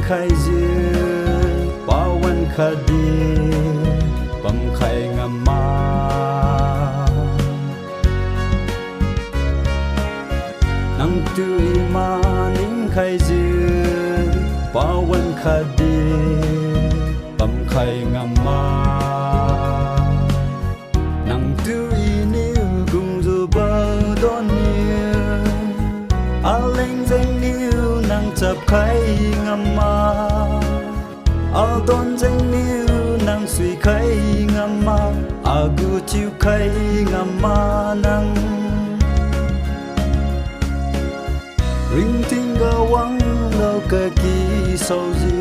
khai dương baoวันคดีบังไข่งามมานังตุยมานิ่งไข่dương baoวันคดีบังไข่งามมานังตุยนิ้วกุงจูบาดอนนิ้วอาเล็งเจงนิ้วนังจับไข่งามมาอาดอนเจงนิ้วนังสุยไข่งามมาอากูจิวไข่งามมานังริงทิ้งกะวังเรากะกีโซจิ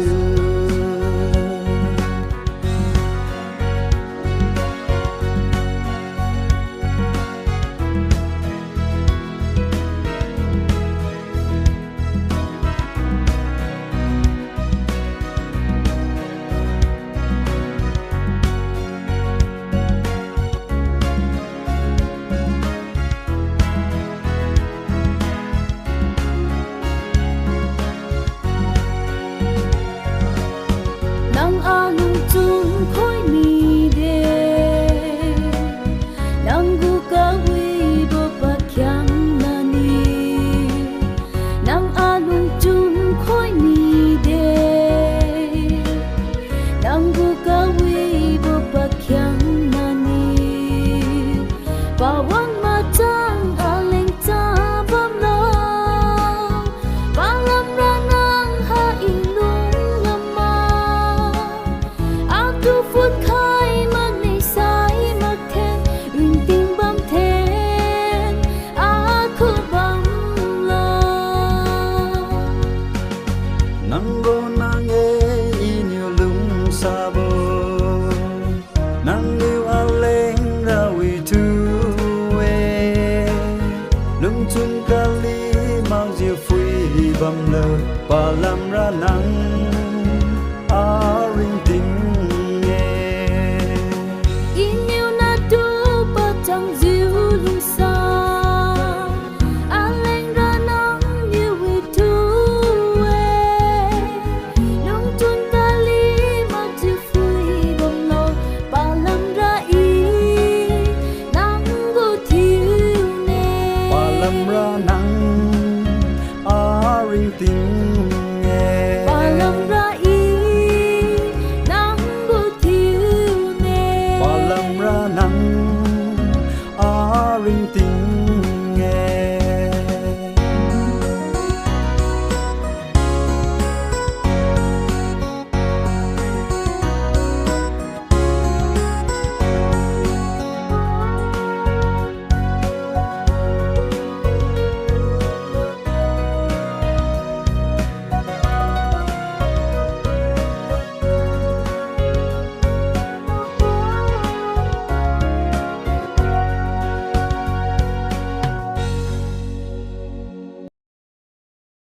bầm lờ và làm ra nắng ring tình nghe in yêu na tu ba chẳng diu lung xa lên ra nắng như we tu nông chun ta li ma chư phui bầm lờ và làm ra nắng go thiêu nè và làm ra nắng ring tình nghe và làm ra nắng go thiêu nè và làm ra nắng ring tình